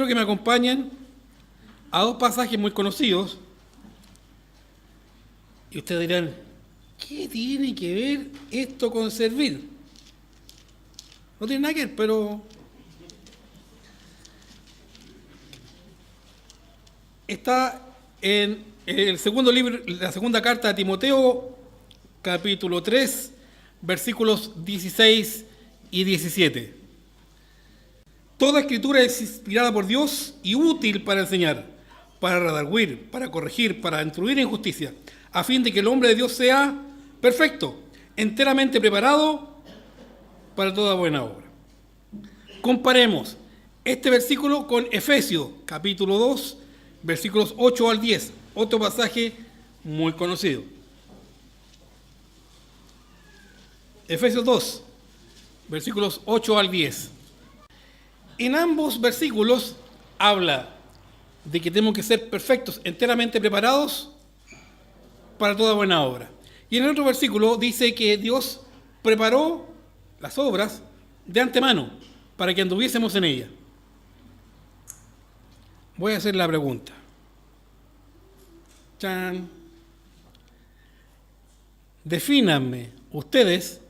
quiero que me acompañen a dos pasajes muy conocidos. Y ustedes dirán, ¿qué tiene que ver esto con servir? No tiene nada que ver, pero está en el segundo libro, la segunda carta de Timoteo, capítulo 3, versículos 16 y 17. Toda escritura es inspirada por Dios y útil para enseñar, para redarguir, para corregir, para instruir en justicia, a fin de que el hombre de Dios sea perfecto, enteramente preparado para toda buena obra. Comparemos este versículo con Efesios, capítulo 2, versículos 8 al 10, otro pasaje muy conocido. Efesios 2, versículos 8 al 10. En ambos versículos habla de que tenemos que ser perfectos, enteramente preparados para toda buena obra. Y en el otro versículo dice que Dios preparó las obras de antemano para que anduviésemos en ellas. Voy a hacer la pregunta. ¡Chan! Defínanme ustedes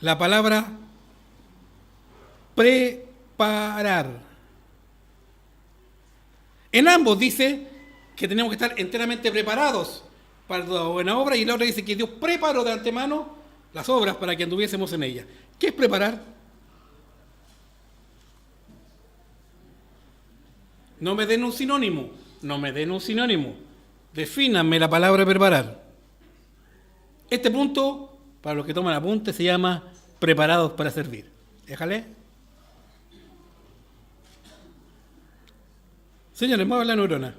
la palabra preparar. En ambos dice que tenemos que estar enteramente preparados para toda buena obra, y la otra dice que Dios preparó de antemano las obras para que anduviésemos en ellas. ¿Qué es preparar? No me den un sinónimo, Defínanme la palabra preparar. Este punto, para los que toman apunte, se llama preparados para servir. Déjale. Señores, muevan la neurona.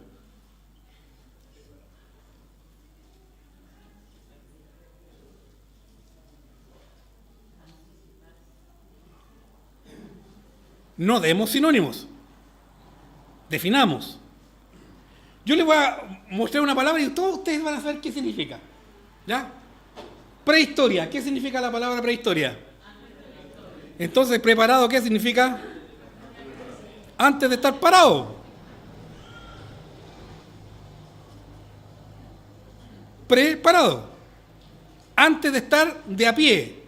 No demos sinónimos. Definamos. Yo les voy a mostrar una palabra y todos ustedes van a saber qué significa. ¿Ya? Prehistoria. ¿Qué significa la palabra prehistoria? Entonces, preparado, ¿qué significa? Antes de estar parado. Preparado. Antes de estar de a pie.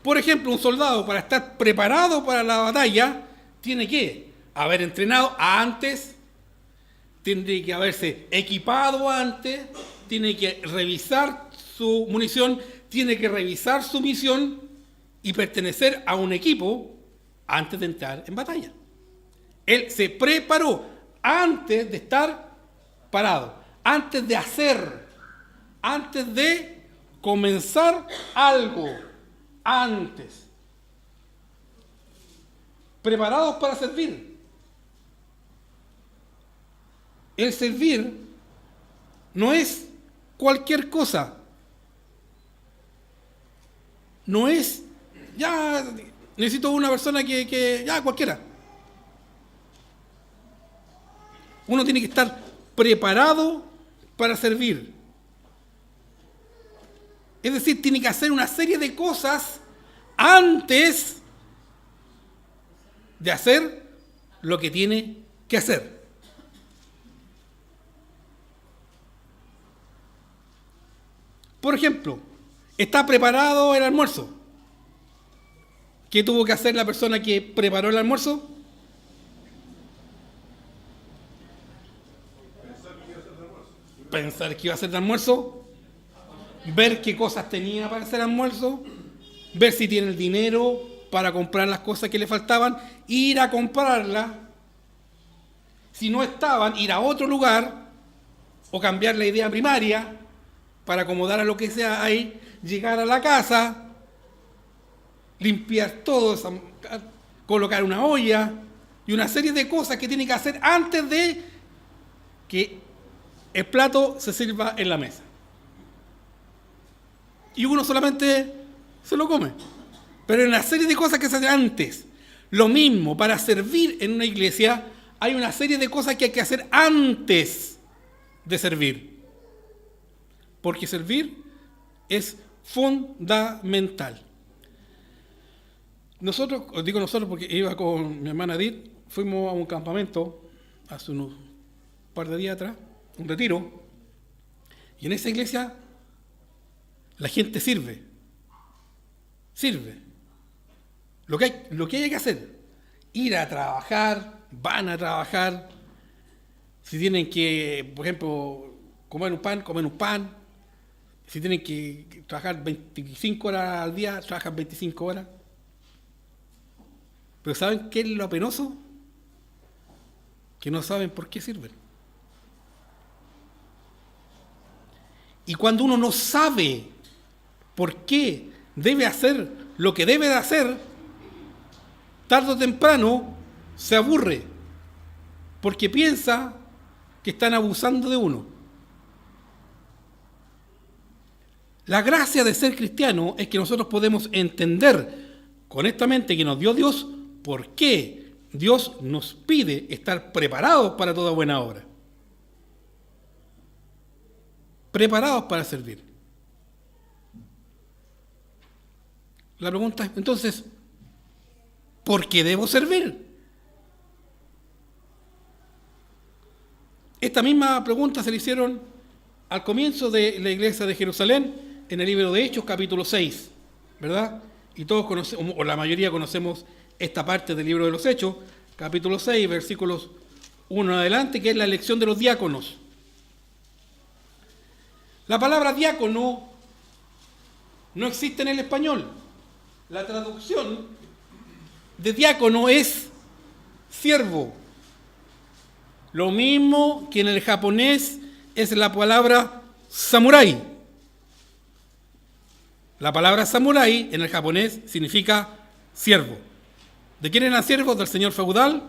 Por ejemplo, un soldado, para estar preparado para la batalla, tiene que haber entrenado antes, tiene que haberse equipado antes, tiene que revisar su munición, tiene que revisar su misión y pertenecer a un equipo antes de entrar en batalla. Él se preparó antes de estar parado, antes de hacer, antes de comenzar algo, antes. Preparados para servir. El servir no es cualquier cosa. No es, ya necesito una persona que ya cualquiera. Uno tiene que estar preparado para servir. Es decir, tiene que hacer una serie de cosas antes de hacer lo que tiene que hacer. Por ejemplo, ¿está preparado el almuerzo? ¿Qué tuvo que hacer la persona que preparó el almuerzo? Pensar que iba a hacer el almuerzo. Ver qué cosas tenía para hacer almuerzo. Ver si tiene el dinero para comprar las cosas que le faltaban. Ir a comprarlas. Si no estaban, ir a otro lugar o cambiar la idea primaria para acomodar a lo que sea ahí, llegar a la casa, limpiar todo, colocar una olla y una serie de cosas que tiene que hacer antes de que el plato se sirva en la mesa. Y uno solamente se lo come. Pero hay una serie de cosas que se hacen antes. Lo mismo, para servir en una iglesia hay una serie de cosas que hay que hacer antes de servir. Porque servir es fundamental. nosotros, os digo nosotros porque iba con mi hermana Edith, fuimos a un campamento hace unos par de días atrás, un retiro, y en esa iglesia la gente sirve. Lo que hay que hacer, ir a trabajar, van a trabajar. Si tienen que, por ejemplo, comer un pan, comen un pan. Si tienen que trabajar 25 horas al día, trabajan 25 horas. Pero ¿saben qué es lo penoso? Que no saben por qué sirven. Y cuando uno no sabe por qué debe hacer lo que debe de hacer, tarde o temprano se aburre, porque piensa que están abusando de uno. La gracia de ser cristiano es que nosotros podemos entender con esta mente que nos dio Dios por qué Dios nos pide estar preparados para toda buena obra. Preparados para servir. La pregunta es, entonces, ¿por qué debo servir? Esta misma pregunta se le hicieron al comienzo de la iglesia de Jerusalén, en el libro de Hechos, capítulo 6, ¿verdad? Y todos conocemos, o la mayoría conocemos esta parte del libro de los Hechos, capítulo 6, versículos 1 en adelante, que es la elección de los diáconos. La palabra diácono no existe en el español. La traducción de diácono es siervo. Lo mismo que en el japonés es la palabra samurái. La palabra samurái en el japonés significa siervo. ¿De quién eran siervos? Del señor feudal,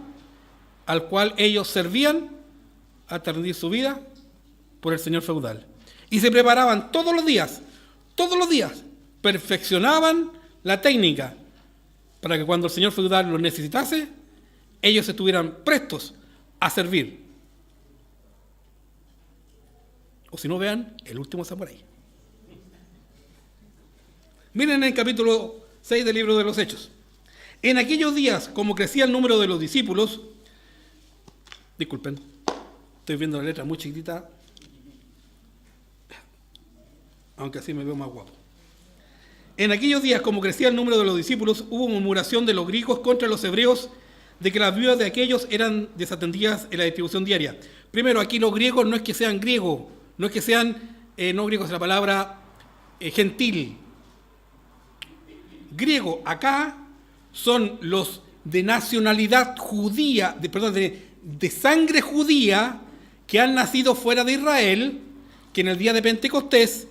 al cual ellos servían hasta rendir su vida por el señor feudal. Y se preparaban todos los días, perfeccionaban la técnica para que cuando el señor feudal los necesitase, ellos estuvieran prestos a servir. O si no, vean El último samurái. Miren en el capítulo 6 del libro de los Hechos. En aquellos días, como crecía el número de los discípulos, disculpen, estoy viendo la letra muy chiquitita, aunque así me veo más guapo. En aquellos días, como crecía el número de los discípulos, hubo murmuración de los griegos contra los hebreos de que las viudas de aquellos eran desatendidas en la distribución diaria. Primero, aquí los griegos no es que sean griegos, no es que sean, no griegos es la palabra gentil. Griego acá son los de nacionalidad judía, de sangre judía, que han nacido fuera de Israel, que en el día de Pentecostés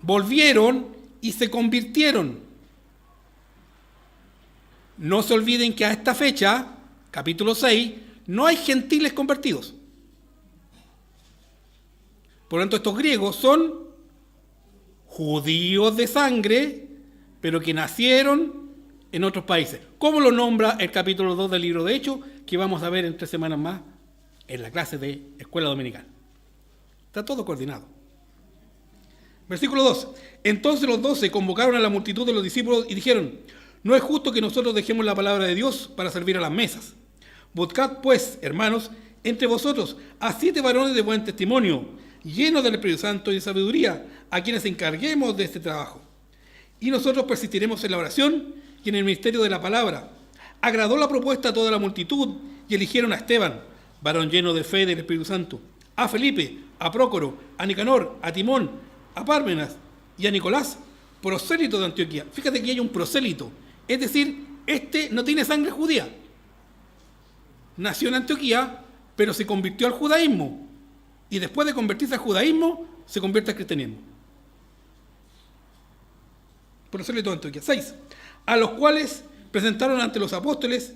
volvieron y se convirtieron. No se olviden que a esta fecha, capítulo 6, no hay gentiles convertidos. Por lo tanto, estos griegos son judíos de sangre, pero que nacieron en otros países. ¿Cómo lo nombra el capítulo 2 del libro de Hechos, que vamos a ver en 3 semanas más en la clase de Escuela Dominical? Está todo coordinado. Versículo 2. Entonces los 12 convocaron a la multitud de los discípulos y dijeron: no es justo que nosotros dejemos la palabra de Dios para servir a las mesas. Buscad pues, hermanos, entre vosotros a 7 varones de buen testimonio, llenos del Espíritu Santo y de sabiduría, a quienes encarguemos de este trabajo. Y nosotros persistiremos en la oración y en el ministerio de la palabra. Agradó la propuesta a toda la multitud y eligieron a Esteban, varón lleno de fe y del Espíritu Santo, a Felipe, a Prócoro, a Nicanor, a Timón, a Pármenas y a Nicolás, prosélito de Antioquía. Fíjate que hay un prosélito, es decir, este no tiene sangre judía. Nació en Antioquía, pero se convirtió al judaísmo. Y después de convertirse al judaísmo, se convierte al cristianismo. Prosélito de Antioquía. 6. A los cuales presentaron ante los apóstoles,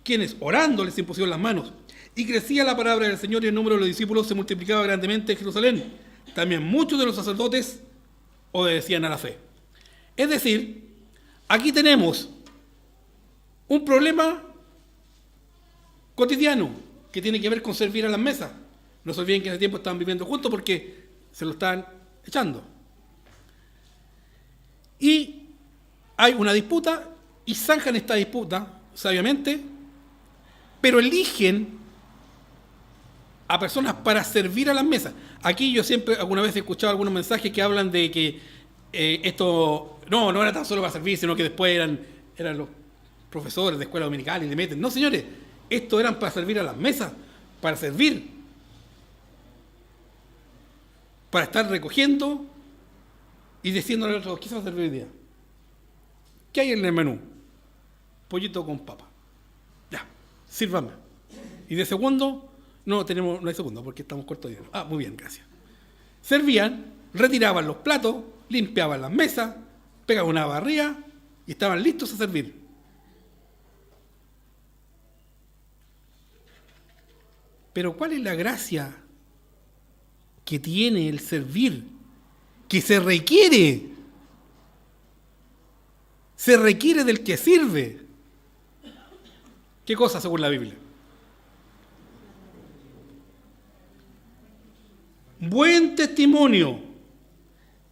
quienes orando les impusieron las manos. Y crecía la palabra del Señor y el número de los discípulos se multiplicaba grandemente en Jerusalén. También muchos de los sacerdotes obedecían a la fe. Es decir, aquí tenemos un problema cotidiano que tiene que ver con servir a las mesas. No se olviden que en ese tiempo estaban viviendo juntos porque se lo estaban echando. Y hay una disputa y zanjan esta disputa sabiamente, pero eligen a personas para servir a las mesas. Aquí yo siempre, alguna vez he escuchado algunos mensajes que hablan de que esto no era tan solo para servir, sino que después eran los profesores de escuela dominical y le meten. No, señores, esto eran para servir a las mesas, para servir, para estar recogiendo y diciéndole a otros, ¿qué se va a servir hoy día? ¿Qué hay en el menú? Pollito con papa. Ya, sírvame. Y de segundo, no hay segundo porque estamos cortos de dinero. Ah, muy bien, gracias. Servían, retiraban los platos, limpiaban las mesas, pegaban una barrilla y estaban listos a servir. Pero ¿cuál es la gracia que tiene el servir? Que se requiere. Se requiere del que sirve. ¿Qué cosa según la Biblia? Buen testimonio,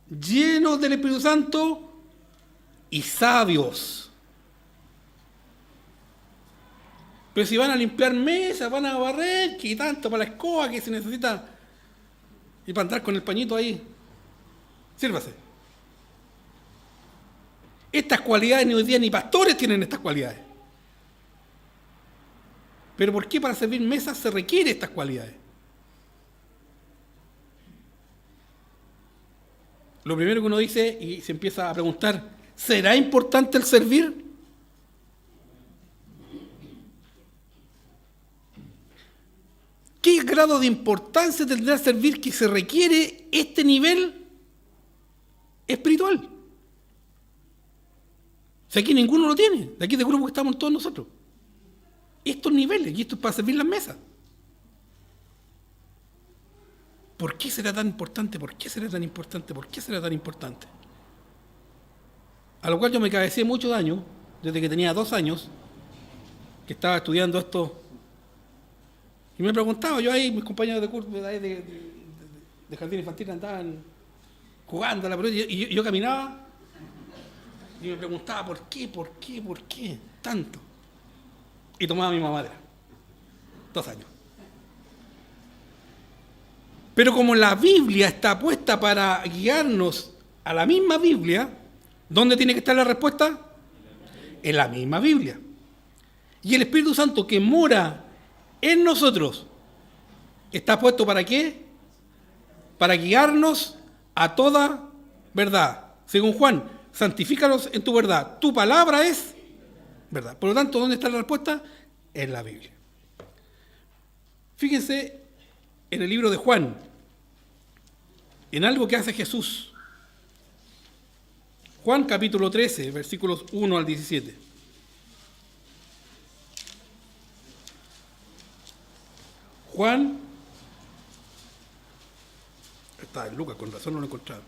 llenos del Espíritu Santo y sabios. Pero si van a limpiar mesas, van a barrer, que tanto para la escoba que se necesita, y para andar con el pañito ahí, sírvase. Estas cualidades ni hoy día ni pastores tienen estas cualidades. Pero ¿por qué para servir mesas se requiere estas cualidades? Lo primero que uno dice y se empieza a preguntar, ¿será importante el servir? ¿Qué grado de importancia tendrá servir que se requiere este nivel espiritual? Si aquí ninguno lo tiene, de aquí del grupo que estamos todos nosotros. Estos niveles, y esto es para servir las mesas. ¿Por qué será tan importante? ¿Por qué será tan importante? ¿Por qué será tan importante? A lo cual yo me cabeceé muchos años, desde que tenía 2 años, que estaba estudiando esto. Y me preguntaba, yo ahí, mis compañeros de curso de jardín infantil andaban jugando a la pelota, y yo caminaba y me preguntaba, ¿por qué tanto? Y tomaba mi mamadera. 2 años. Pero como la Biblia está puesta para guiarnos a la misma Biblia, ¿dónde tiene que estar la respuesta? En la misma Biblia. Y el Espíritu Santo que mora en nosotros, ¿está puesto para qué? Para guiarnos a toda verdad. Según Juan, santifícalos en tu verdad. Tu palabra es verdad. Por lo tanto, ¿dónde está la respuesta? En la Biblia. Fíjense en el libro de Juan, en algo que hace Jesús. Juan capítulo 13, versículos 1 al 17. Juan, está en Lucas, con razón no lo he encontrado.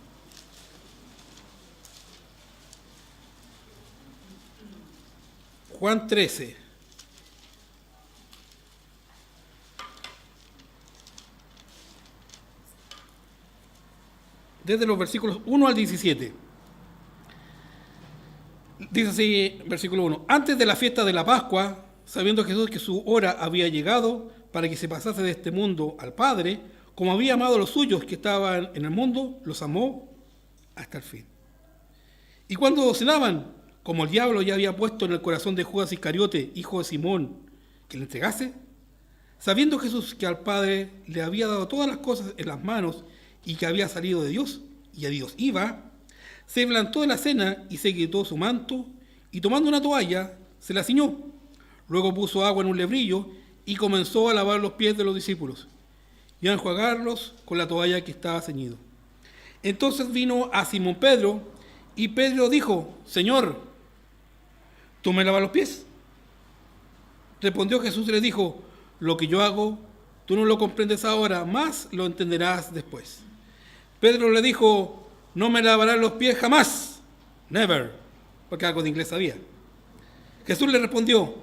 Juan 13. Desde los versículos 1 al 17. Dice así, versículo 1. Antes de la fiesta de la Pascua, sabiendo Jesús que su hora había llegado para que se pasase de este mundo al Padre, como había amado a los suyos que estaban en el mundo, los amó hasta el fin. Y cuando cenaban, como el diablo ya había puesto en el corazón de Judas Iscariote, hijo de Simón, que le entregase, sabiendo Jesús que al Padre le había dado todas las cosas en las manos y que había salido de Dios y a Dios iba, se levantó de la cena y se quitó su manto y tomando una toalla se la ciñó. Luego puso agua en un lebrillo y comenzó a lavar los pies de los discípulos y a enjuagarlos con la toalla que estaba ceñido. Entonces vino a Simón Pedro y Pedro dijo, Señor, ¿tú me lavas los pies? Respondió Jesús y le dijo, lo que yo hago, tú no lo comprendes ahora, más lo entenderás después. Pedro le dijo, no me lavarás los pies jamás, never, porque algo de inglés sabía. Jesús le respondió,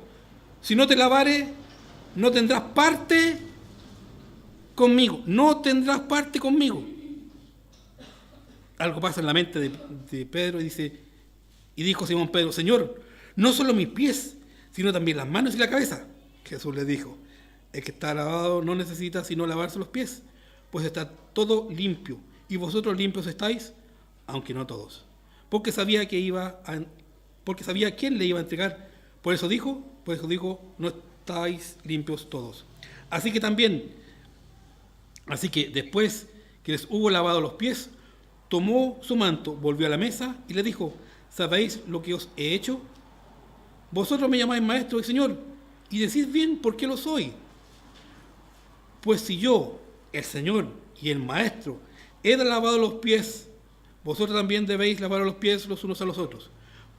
si no te lavare, no tendrás parte conmigo, no tendrás parte conmigo. Algo pasa en la mente de Pedro y dijo Simón Pedro, Señor, no solo mis pies, sino también las manos y la cabeza. Jesús les dijo, el que está lavado no necesita sino lavarse los pies, pues está todo limpio, y vosotros limpios estáis, aunque no todos. Porque sabía quién le iba a entregar. Por eso dijo, no estáis limpios todos. Así que después que les hubo lavado los pies, tomó su manto, volvió a la mesa y le dijo, ¿sabéis lo que os he hecho? Vosotros me llamáis maestro y señor, y decís bien por qué lo soy. Pues si yo, el Señor y el maestro, he lavado los pies, vosotros también debéis lavar los pies los unos a los otros.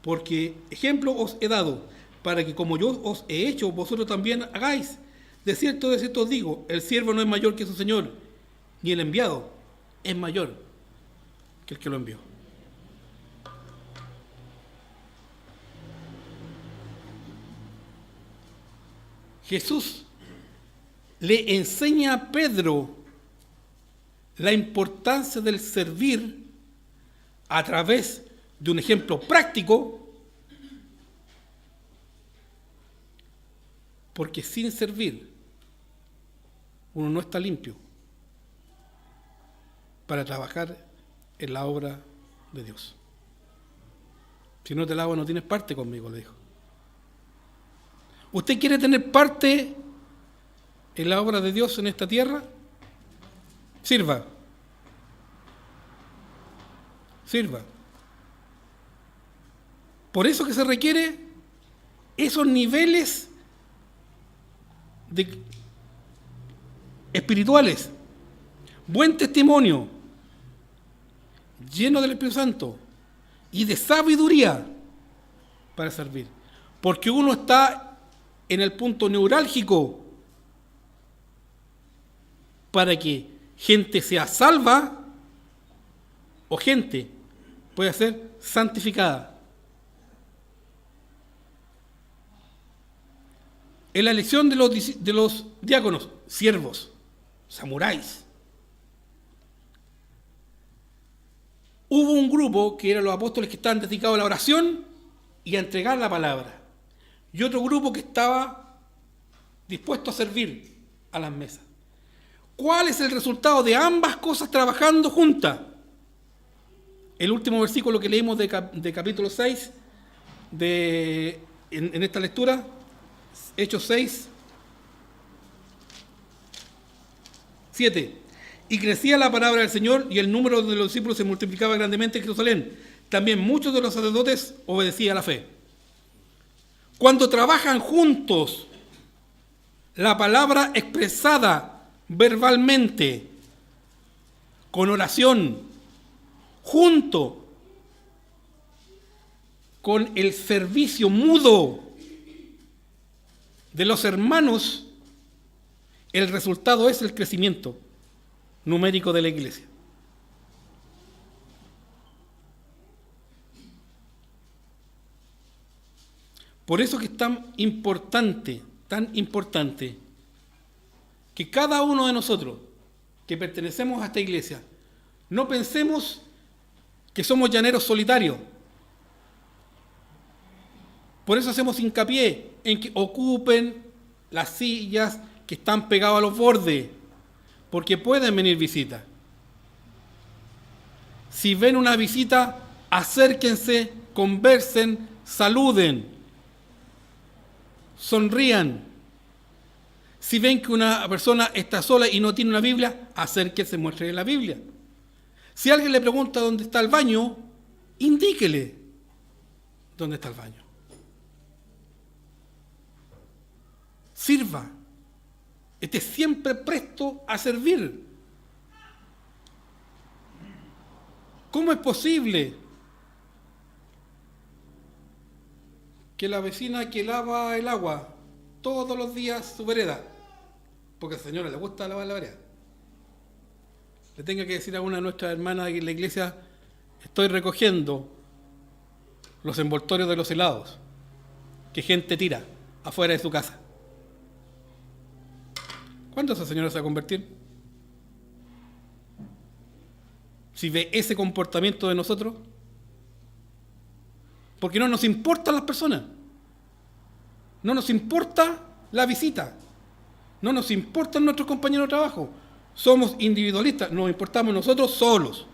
Porque ejemplo os he dado, para que como yo os he hecho, vosotros también hagáis. De cierto os digo, el siervo no es mayor que su Señor, ni el enviado es mayor que el que lo envió. Jesús le enseña a Pedro la importancia del servir a través de un ejemplo práctico, porque sin servir uno no está limpio para trabajar en la obra de Dios. Si no te lavo no tienes parte conmigo, le dijo. ¿Usted quiere tener parte en la obra de Dios en esta tierra? Sirva. Por eso que se requiere esos niveles espirituales, buen testimonio, lleno del Espíritu Santo y de sabiduría para servir. Porque uno está en el punto neurálgico para que gente sea salva o gente pueda ser santificada. En la elección de los diáconos, siervos, samuráis, hubo un grupo que eran los apóstoles que estaban dedicados a la oración y a entregar la palabra, y otro grupo que estaba dispuesto a servir a las mesas. ¿Cuál es el resultado de ambas cosas trabajando juntas? El último versículo que leímos de capítulo 6 en esta lectura, Hechos 6, 7. Y crecía la palabra del Señor y el número de los discípulos se multiplicaba grandemente en Jerusalén. También muchos de los sacerdotes obedecían a la fe. Cuando trabajan juntos, la palabra expresada verbalmente, con oración, junto con el servicio mudo de los hermanos, el resultado es el crecimiento numérico de la iglesia. Por eso que es tan importante que cada uno de nosotros que pertenecemos a esta iglesia no pensemos que somos llaneros solitarios. Por eso hacemos hincapié en que ocupen las sillas que están pegadas a los bordes, porque pueden venir visitas. Si ven una visita, acérquense, conversen, saluden, sonrían. Si ven que una persona está sola y no tiene una Biblia, acérquense, muéstrenle la Biblia. Si alguien le pregunta dónde está el baño, indíquele dónde está el baño. Sirva. Esté siempre presto a servir. ¿Cómo es posible que la vecina que lava el agua todos los días su vereda, porque a la señora le gusta lavar la vereda, le tenga que decir a una de nuestras hermanas en la iglesia, estoy recogiendo los envoltorios de los helados que gente tira afuera de su casa? ¿Cuándo esa señora se va a convertir? Si ve ese comportamiento de nosotros, porque no nos importan las personas, No nos importa la visita. No nos importan nuestros compañeros de trabajo. Somos individualistas, nos importamos nosotros solos.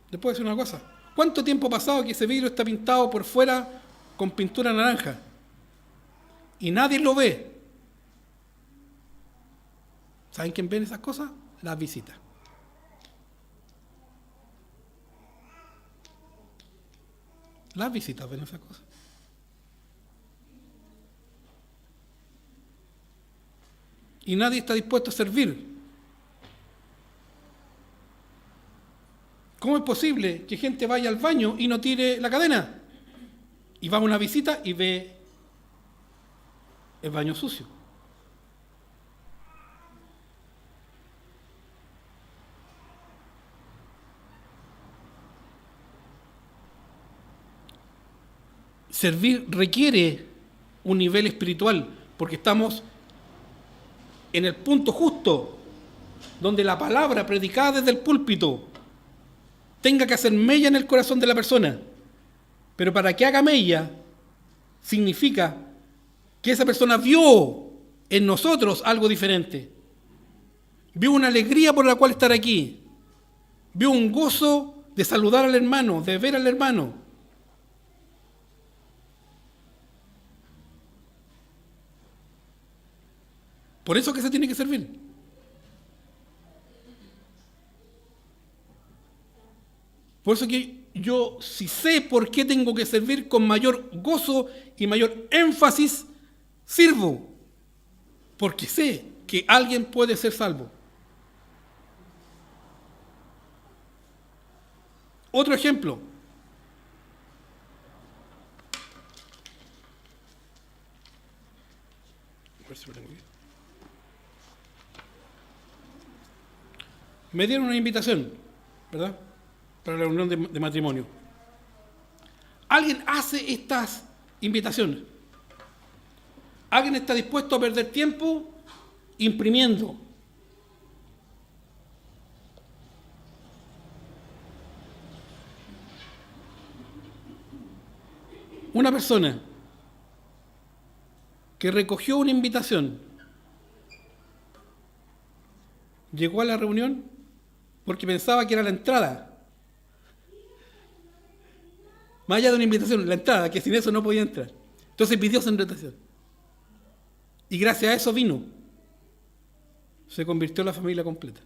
Les puedo decir una cosa. ¿Cuánto tiempo ha pasado que ese vidrio está pintado por fuera con pintura naranja? Y nadie lo ve. ¿Saben quién ven esas cosas? Las visitas. Las visitas ven esas cosas. Y nadie está dispuesto a servir. ¿Cómo es posible que gente vaya al baño y no tire la cadena? Y va a una visita y ve el baño sucio. Servir requiere un nivel espiritual, porque estamos en el punto justo donde la palabra predicada desde el púlpito tenga que hacer mella en el corazón de la persona. Pero para que haga mella, significa que esa persona vio en nosotros algo diferente. Vio una alegría por la cual estar aquí. Vio un gozo de saludar al hermano, de ver al hermano. Por eso que se tiene que servir. Por eso que yo, si sé por qué tengo que servir con mayor gozo y mayor énfasis, sirvo. Porque sé que alguien puede ser salvo. Otro ejemplo. A ver si lo tengo aquí. Me dieron una invitación, ¿verdad?, para la reunión de matrimonio. Alguien hace estas invitaciones. Alguien está dispuesto a perder tiempo imprimiendo. Una persona que recogió una invitación llegó a la reunión porque pensaba que era la entrada. Más allá de una invitación, la entrada, que sin eso no podía entrar. Entonces pidió su invitación. Y gracias a eso vino. Se convirtió en la familia completa.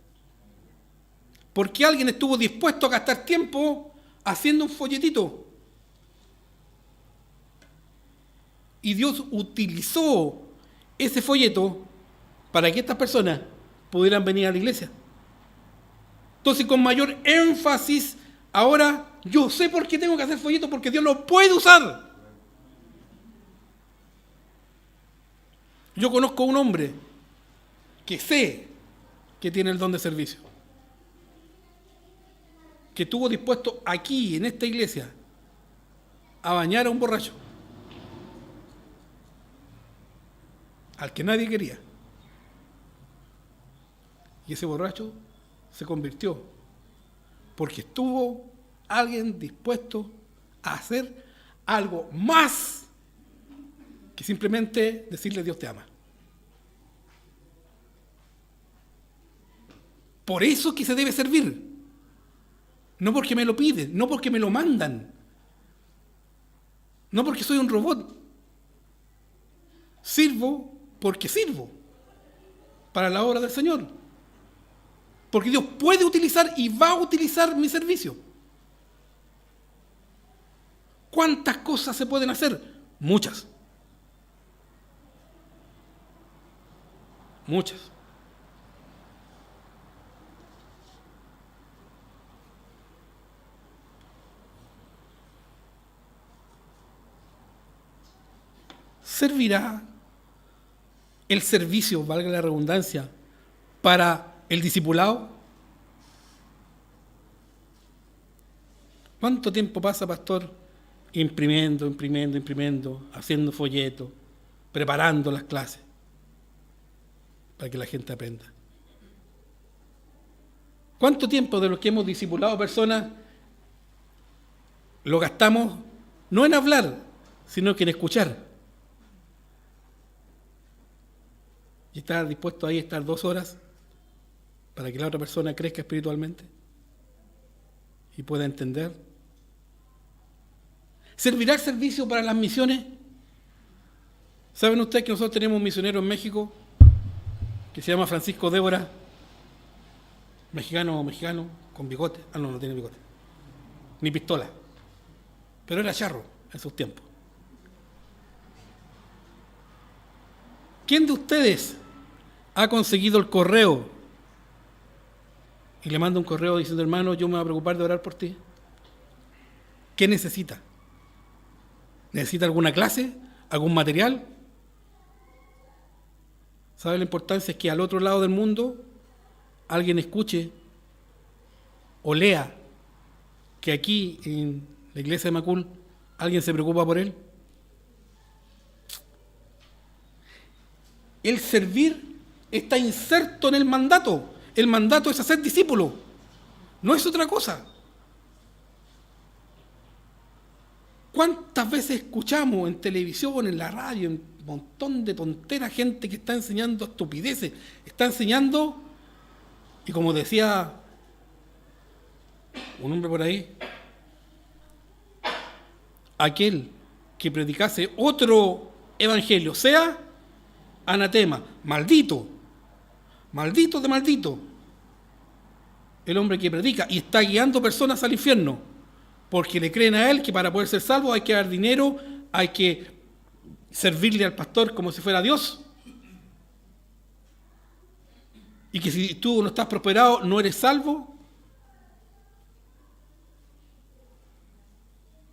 Porque alguien estuvo dispuesto a gastar tiempo haciendo un folletito. Y Dios utilizó ese folleto para que estas personas pudieran venir a la iglesia. Entonces, con mayor énfasis, ahora yo sé por qué tengo que hacer folletos, porque Dios lo puede usar. Yo conozco a un hombre que sé que tiene el don de servicio, que estuvo dispuesto aquí, en esta iglesia, a bañar a un borracho, al que nadie quería. Y ese borracho se convirtió, porque estuvo alguien dispuesto a hacer algo más que simplemente decirle Dios te ama. Por eso que se debe servir. No porque me lo piden, no porque me lo mandan, no porque soy un robot. Sirvo porque sirvo para la obra del Señor. Porque Dios puede utilizar y va a utilizar mi servicio. ¿Cuántas cosas se pueden hacer? Muchas. Muchas. ¿Servirá el servicio, valga la redundancia, para el discipulado? ¿Cuánto tiempo pasa, pastor, imprimiendo, haciendo folletos, preparando las clases para que la gente aprenda? ¿Cuánto tiempo de los que hemos discipulado personas lo gastamos no en hablar, sino que en escuchar? Y estar dispuesto ahí a estar 2 horas para que la otra persona crezca espiritualmente y pueda entender. ¿Servirá el servicio para las misiones? ¿Saben ustedes que nosotros tenemos un misionero en México que se llama Francisco Débora? Mexicano, con bigote. Ah, no tiene bigote. Ni pistola. Pero era charro en sus tiempos. ¿Quién de ustedes ha conseguido el correo y le manda un correo diciendo, hermano, yo me voy a preocupar de orar por ti? ¿Qué necesita? ¿Necesita alguna clase? ¿Algún material? ¿Sabe la importancia? Es que al otro lado del mundo alguien escuche o lea que aquí en la iglesia de Macul alguien se preocupa por él. El servir está inserto en el mandato. El mandato es hacer discípulos, no es otra cosa. ¿Cuántas veces escuchamos en televisión, en la radio, en un montón de tonteras, gente que está enseñando estupideces, está enseñando, y como decía un hombre por ahí, aquel que predicase otro evangelio, sea anatema, maldito, maldito de maldito, el hombre que predica y está guiando personas al infierno, porque le creen a él que para poder ser salvo hay que dar dinero, hay que servirle al pastor como si fuera Dios, y que si tú no estás prosperado no eres salvo.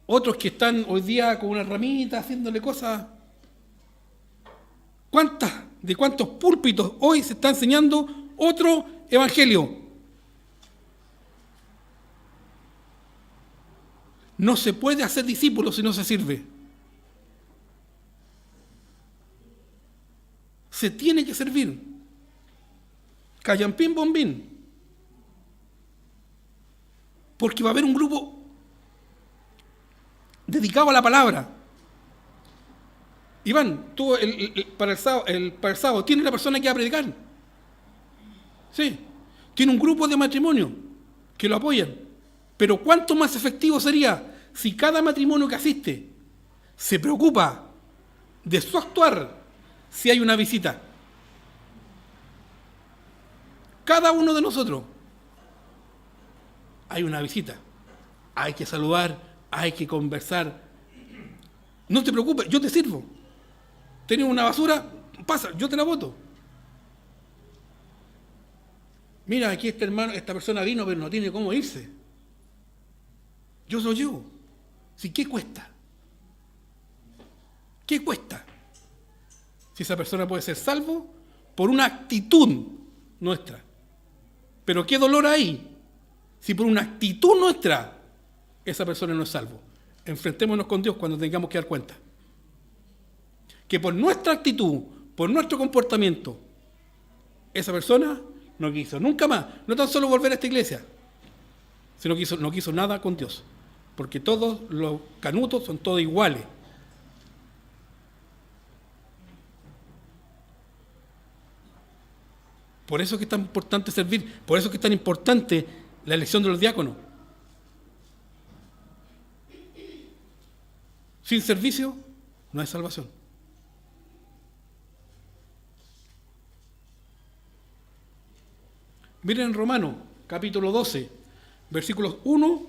Otros que están hoy día con una ramita haciéndole cosas. ¿De cuántos púlpitos hoy se está enseñando otro evangelio? No se puede hacer discípulos si no se sirve. Se tiene que servir. Callampín, bombín. Porque va a haber un grupo dedicado a la palabra. Iván, tú para el sábado, ¿tiene una persona que va a predicar? Sí. Tiene un grupo de matrimonio que lo apoyan. Pero ¿cuánto más efectivo sería si cada matrimonio que asiste se preocupa de su actuar si hay una visita? Cada uno de nosotros hay una visita. Hay que saludar, hay que conversar. No te preocupes, yo te sirvo. ¿Tenés una basura? Pasa, yo te la boto. Mira, aquí este hermano, esta persona vino, pero no tiene cómo irse. Yo soy yo. ¿Sí, qué cuesta? ¿Qué cuesta? Si esa persona puede ser salvo por una actitud nuestra. Pero qué dolor hay si por una actitud nuestra esa persona no es salvo. Enfrentémonos con Dios cuando tengamos que dar cuenta. Que por nuestra actitud, por nuestro comportamiento, esa persona no quiso nunca más, no tan solo volver a esta iglesia, sino que no quiso nada con Dios. Porque todos los canutos son todos iguales. Por eso es que es tan importante servir, por eso es que es tan importante la elección de los diáconos. Sin servicio no hay salvación. Miren en Romanos, capítulo 12, versículos 1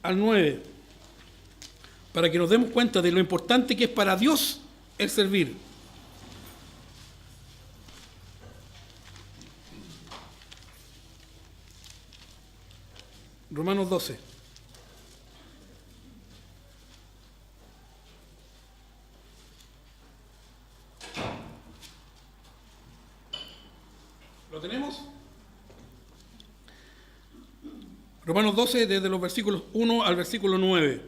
al 9, para que nos demos cuenta de lo importante que es para Dios el servir. Romanos 12. ¿Lo tenemos? Romanos 12, desde los versículos 1 al versículo 9.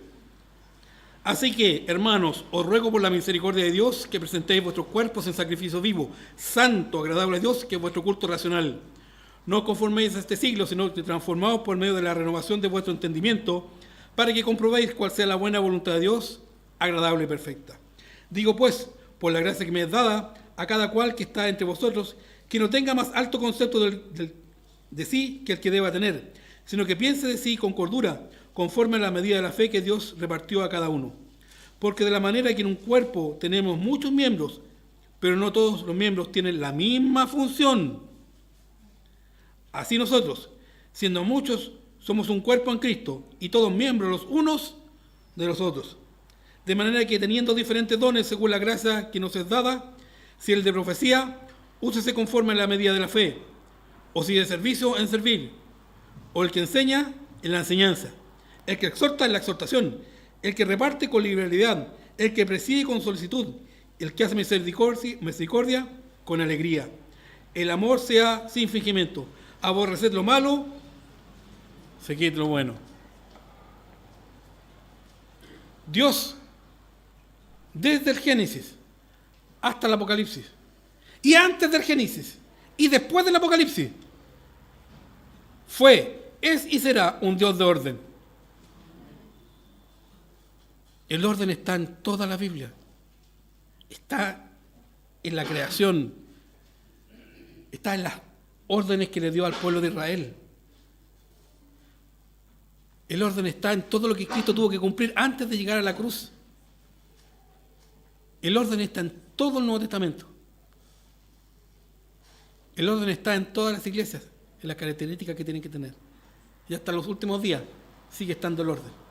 Así que, hermanos, os ruego por la misericordia de Dios que presentéis vuestros cuerpos en sacrificio vivo, santo, agradable a Dios, que es vuestro culto racional. No os conforméis a este siglo, sino que transformaos por medio de la renovación de vuestro entendimiento, para que comprobéis cuál sea la buena voluntad de Dios, agradable y perfecta. Digo pues, por la gracia que me es dada, a cada cual que está entre vosotros, que no tenga más alto concepto de sí que el que deba tener, sino que piense de sí con cordura, conforme a la medida de la fe que Dios repartió a cada uno. Porque de la manera que en un cuerpo tenemos muchos miembros, pero no todos los miembros tienen la misma función, así nosotros, siendo muchos, somos un cuerpo en Cristo, y todos miembros los unos de los otros. De manera que teniendo diferentes dones según la gracia que nos es dada, si el de profecía, úsese conforme a la medida de la fe, o si de servicio, en servir, o el que enseña, en la enseñanza, el que exhorta, en la exhortación, el que reparte con liberalidad, el que preside con solicitud, el que hace misericordia con alegría. El amor sea sin fingimiento. Aborreced lo malo, seguid lo bueno. Dios, desde el Génesis hasta el Apocalipsis, y antes del Génesis, y después del Apocalipsis, fue, es y será un Dios de orden. El orden está en toda la Biblia. Está en la creación. Está en las órdenes que le dio al pueblo de Israel. El orden está en todo lo que Cristo tuvo que cumplir antes de llegar a la cruz. El orden está en todo el Nuevo Testamento. El orden está en todas las iglesias, en las características que tienen que tener. Y hasta los últimos días sigue estando el orden.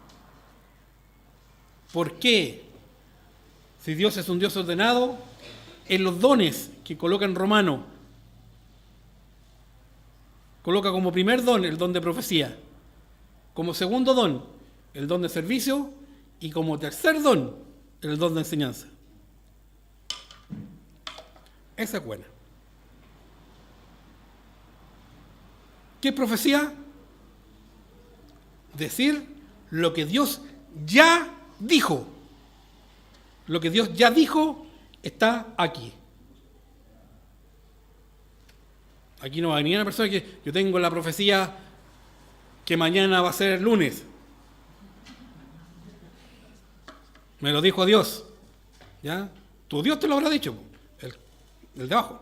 ¿Por qué? Si Dios es un Dios ordenado, en los dones que coloca en Romano, coloca como primer don el don de profecía, como segundo don el don de servicio y como tercer don el don de enseñanza. Esa es buena. ¿Qué es profecía? Decir lo que Dios ya dijo. Lo que Dios ya dijo está aquí. Aquí no va a venir una persona que yo tengo la profecía que mañana va a ser el lunes. Me lo dijo Dios. ¿Ya? Tu Dios te lo habrá dicho, el de abajo.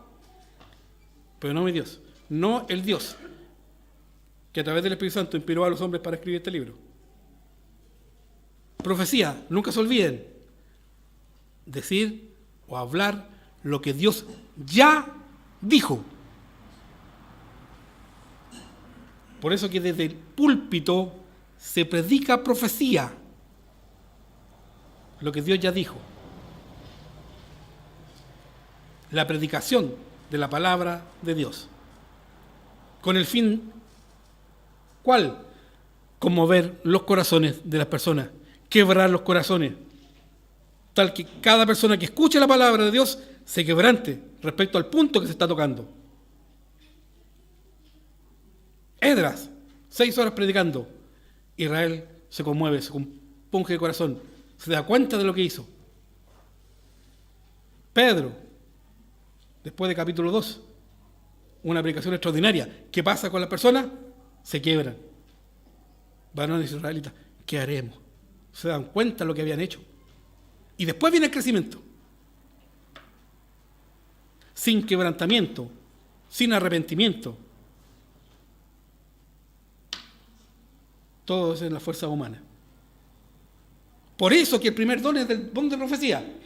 Pero no mi Dios. No el Dios que a través del Espíritu Santo inspiró a los hombres para escribir este libro. Profecía, nunca se olviden. Decir o hablar lo que Dios ya dijo. Por eso que desde el púlpito se predica profecía. Lo que Dios ya dijo. La predicación de la palabra de Dios. Con el fin, ¿cuál? Conmover los corazones de las personas. Quebrar los corazones. Tal que cada persona que escuche la palabra de Dios se quebrante respecto al punto que se está tocando. Esdras, 6 horas predicando. Israel se conmueve, se compunge de corazón, se da cuenta de lo que hizo. Pedro, después de capítulo 2, una predicación extraordinaria. ¿Qué pasa con las personas? Se quiebran. Varones israelitas, ¿qué haremos? Se dan cuenta de lo que habían hecho. Y después viene el crecimiento. Sin quebrantamiento, sin arrepentimiento. Todo es en la fuerza humana. Por eso que el primer don es el don de profecía.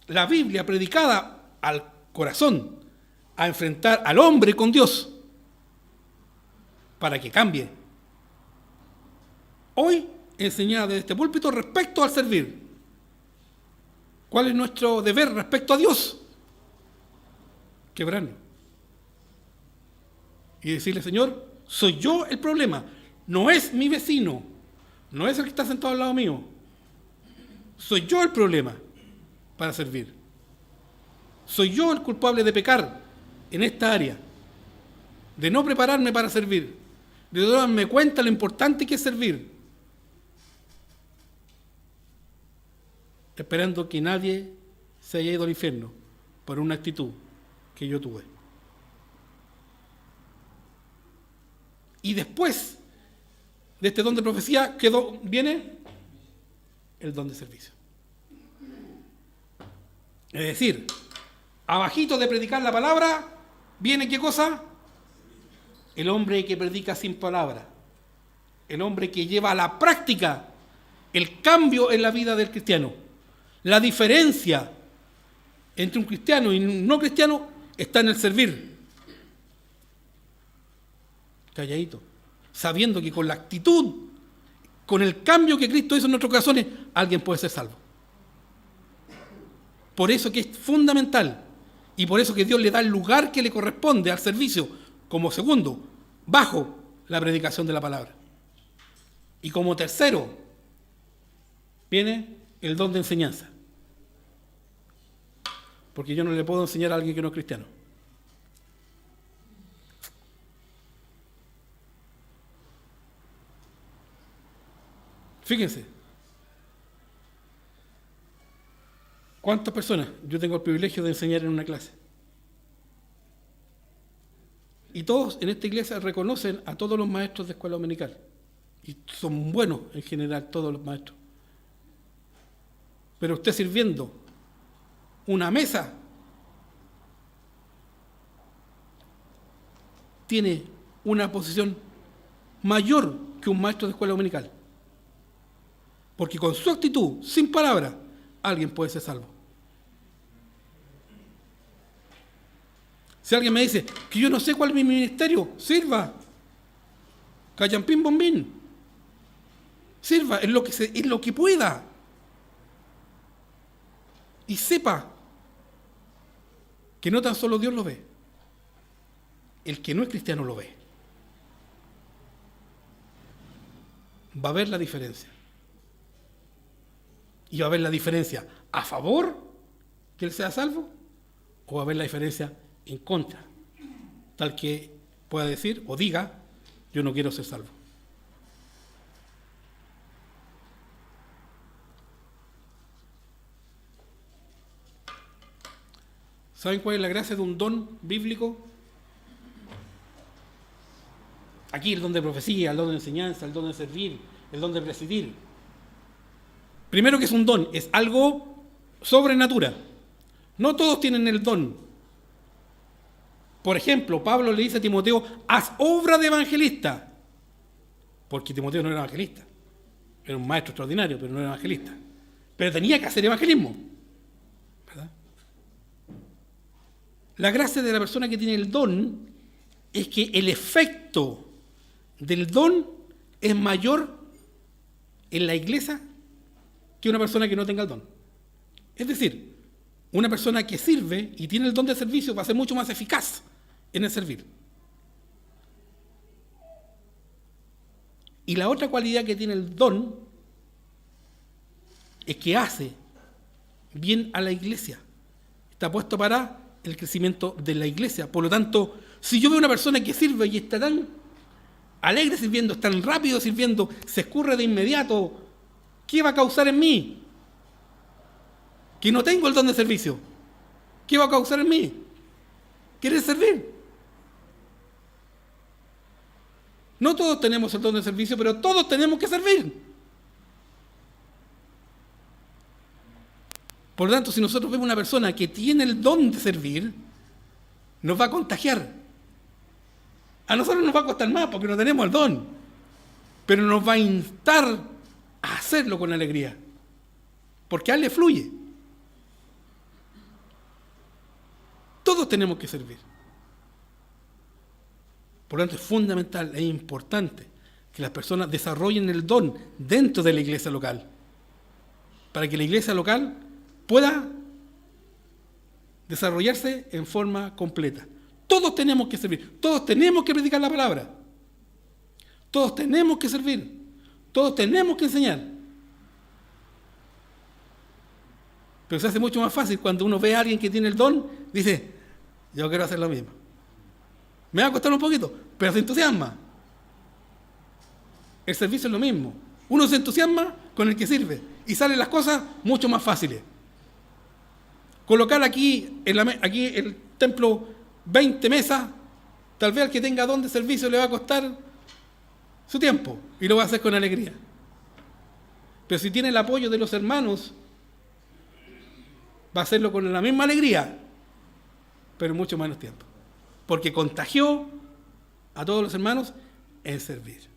La Biblia predicada al corazón, a enfrentar al hombre con Dios, para que cambie. Hoy enseñada desde este púlpito respecto al servir. ¿Cuál es nuestro deber respecto a Dios? Quebrarnos. Y decirle, Señor, soy yo el problema. No es mi vecino. No es el que está sentado al lado mío. Soy yo el problema para servir. Soy yo el culpable de pecar en esta área. De no prepararme para servir. De no darme cuenta lo importante que es servir. Esperando que nadie se haya ido al infierno por una actitud que yo tuve. Y después de este don de profecía, viene el don de servicio. Es decir, abajito de predicar la palabra, viene ¿qué cosa? El hombre que predica sin palabra. El hombre que lleva a la práctica el cambio en la vida del cristiano. La diferencia entre un cristiano y un no cristiano está en el servir. Calladito. Sabiendo que con la actitud, con el cambio que Cristo hizo en nuestros corazones, alguien puede ser salvo. Por eso que es fundamental y por eso que Dios le da el lugar que le corresponde al servicio como segundo, bajo la predicación de la palabra. Y como tercero, viene el don de enseñanza. Porque yo no le puedo enseñar a alguien que no es cristiano. Fíjense. ¿Cuántas personas? Yo tengo el privilegio de enseñar en una clase. Y todos en esta iglesia reconocen a todos los maestros de escuela dominical. Y son buenos en general todos los maestros. Pero usted sirviendo una mesa tiene una posición mayor que un maestro de escuela dominical. Porque con su actitud, sin palabra, alguien puede ser salvo. Si alguien me dice que yo no sé cuál es mi ministerio, sirva. Callampín bombín. Sirva en lo que pueda. Y sepa que no tan solo Dios lo ve, el que no es cristiano lo ve. Va a ver la diferencia. Y va a ver la diferencia a favor que él sea salvo, o va a ver la diferencia en contra, tal que pueda decir o diga, yo no quiero ser salvo. ¿Saben cuál es la gracia de un don bíblico? Aquí el don de profecía, el don de enseñanza, el don de servir, el don de presidir. Primero que es un don, es algo sobrenatural. No todos tienen el don. Por ejemplo, Pablo le dice a Timoteo, haz obra de evangelista. Porque Timoteo no era evangelista. Era un maestro extraordinario, pero no era evangelista. Pero tenía que hacer evangelismo. ¿Verdad? La gracia de la persona que tiene el don es que el efecto del don es mayor en la iglesia que una persona que no tenga el don. Es decir, una persona que sirve y tiene el don de servicio va a ser mucho más eficaz en el servir. Y la otra cualidad que tiene el don es que hace bien a la iglesia. Está puesto para el crecimiento de la iglesia. Por lo tanto, si yo veo una persona que sirve y está tan alegre sirviendo, es tan rápido sirviendo, se escurre de inmediato, ¿qué va a causar en mí? Que no tengo el don de servicio. ¿Qué va a causar en mí? ¿Quieres servir? No todos tenemos el don de servicio, pero todos tenemos que servir. Por lo tanto, si nosotros vemos una persona que tiene el don de servir, nos va a contagiar. A nosotros nos va a costar más porque no tenemos el don, pero nos va a instar a hacerlo con alegría, porque a él le fluye. Todos tenemos que servir. Por lo tanto, es fundamental, es importante que las personas desarrollen el don dentro de la iglesia local, para que la iglesia local pueda desarrollarse en forma completa. Todos tenemos que servir, todos tenemos que predicar la palabra, todos tenemos que servir, todos tenemos que enseñar. Pero se hace mucho más fácil cuando uno ve a alguien que tiene el don, dice, yo quiero hacer lo mismo. Me va a costar un poquito, pero se entusiasma. El servicio es lo mismo. Uno se entusiasma con el que sirve y salen las cosas mucho más fáciles. Colocar aquí el templo 20 mesas, tal vez al que tenga don de servicio le va a costar su tiempo y lo va a hacer con alegría. Pero si tiene el apoyo de los hermanos, va a hacerlo con la misma alegría, pero en mucho menos tiempo. Porque contagió a todos los hermanos en servir.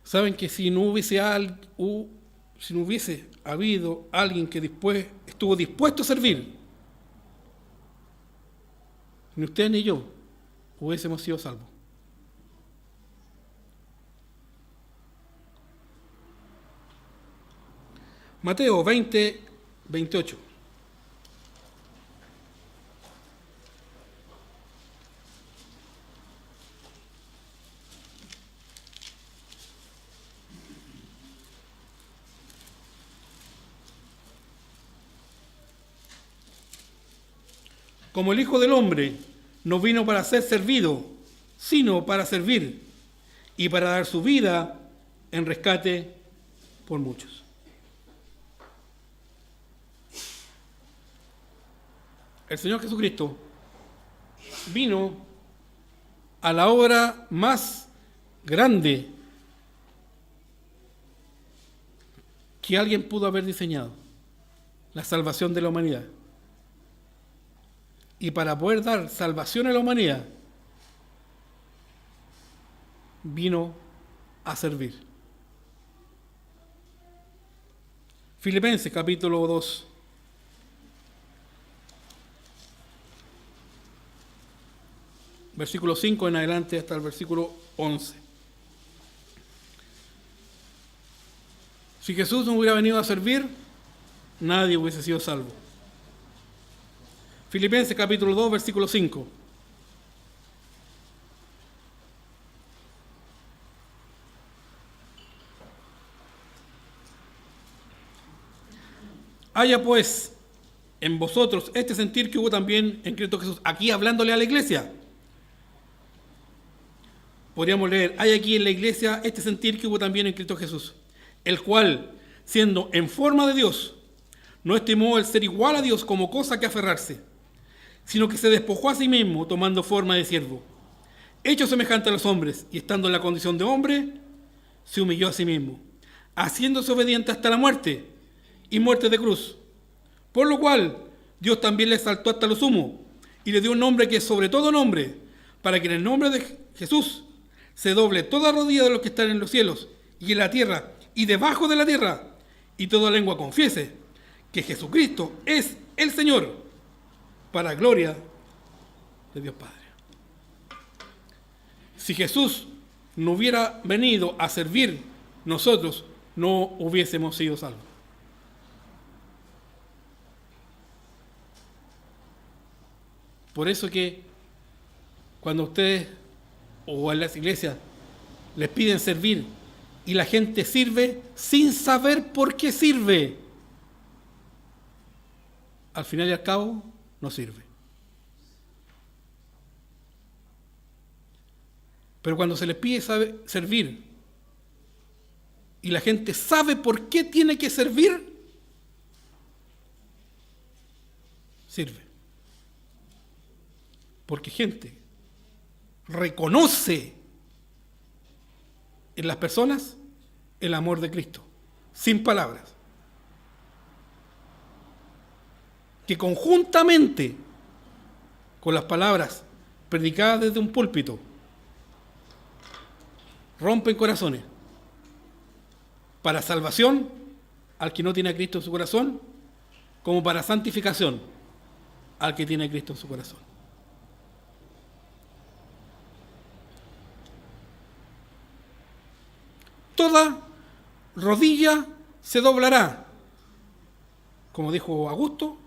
Saben que si no hubiese habido alguien que después estuvo dispuesto a servir, ni usted ni yo hubiésemos sido salvos. Mateo 20, 28. Como el Hijo del Hombre no vino para ser servido, sino para servir y para dar su vida en rescate por muchos. El Señor Jesucristo vino a la obra más grande que alguien pudo haber diseñado, la salvación de la humanidad. Y para poder dar salvación a la humanidad, vino a servir. Filipenses capítulo 2. Versículo 5 en adelante hasta el versículo 11. Si Jesús no hubiera venido a servir, nadie hubiese sido salvo. Filipenses capítulo 2, versículo 5. Haya pues en vosotros este sentir que hubo también en Cristo Jesús. Aquí hablándole a la iglesia. Podríamos leer, hay aquí en la iglesia este sentir que hubo también en Cristo Jesús, el cual, siendo en forma de Dios, no estimó el ser igual a Dios como cosa que aferrarse, sino que se despojó a sí mismo, tomando forma de siervo. Hecho semejante a los hombres, y estando en la condición de hombre, se humilló a sí mismo, haciéndose obediente hasta la muerte, y muerte de cruz. Por lo cual, Dios también le exaltó hasta lo sumo, y le dio un nombre que es sobre todo nombre, para que en el nombre de Jesús se doble toda rodilla de los que están en los cielos, y en la tierra, y debajo de la tierra, y toda lengua confiese que Jesucristo es el Señor, para gloria de Dios Padre. Si Jesús no hubiera venido a servir, nosotros no hubiésemos sido salvos. Por eso que cuando ustedes o en las iglesias les piden servir y la gente sirve sin saber por qué sirve, al final y al cabo no sirve. Pero cuando se les pide servir y la gente sabe por qué tiene que servir, sirve. Porque gente reconoce en las personas el amor de Cristo, sin palabras. Que conjuntamente con las palabras predicadas desde un púlpito rompen corazones para salvación al que no tiene a Cristo en su corazón, como para santificación al que tiene a Cristo en su corazón. Toda rodilla se doblará, como dijo Augusto,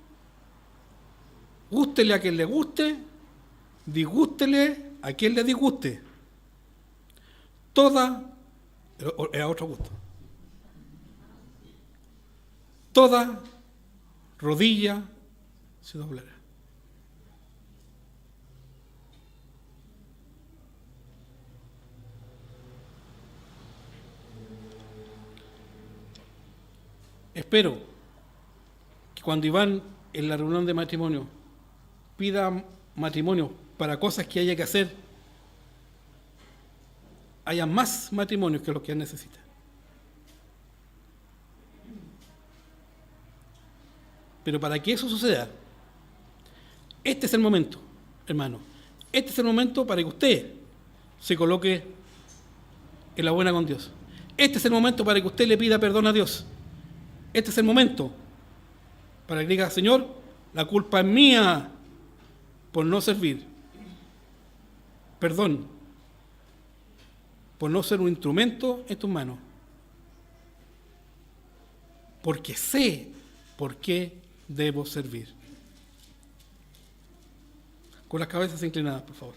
gústele a quien le guste, disgústele a quien le disguste. Era otro gusto. Toda rodilla se doblará. Espero que cuando iban en la reunión de matrimonio pida matrimonio para cosas que haya que hacer, haya más matrimonios que los que él necesita. Pero para que eso suceda, este es el momento, hermano. Este es el momento para que usted se coloque en la buena con Dios. Este es el momento para que usted le pida perdón a Dios. Este es el momento para que diga: Señor, la culpa es mía por no servir. Perdón por no ser un instrumento en tus manos. Porque sé por qué debo servir. Con las cabezas inclinadas, por favor.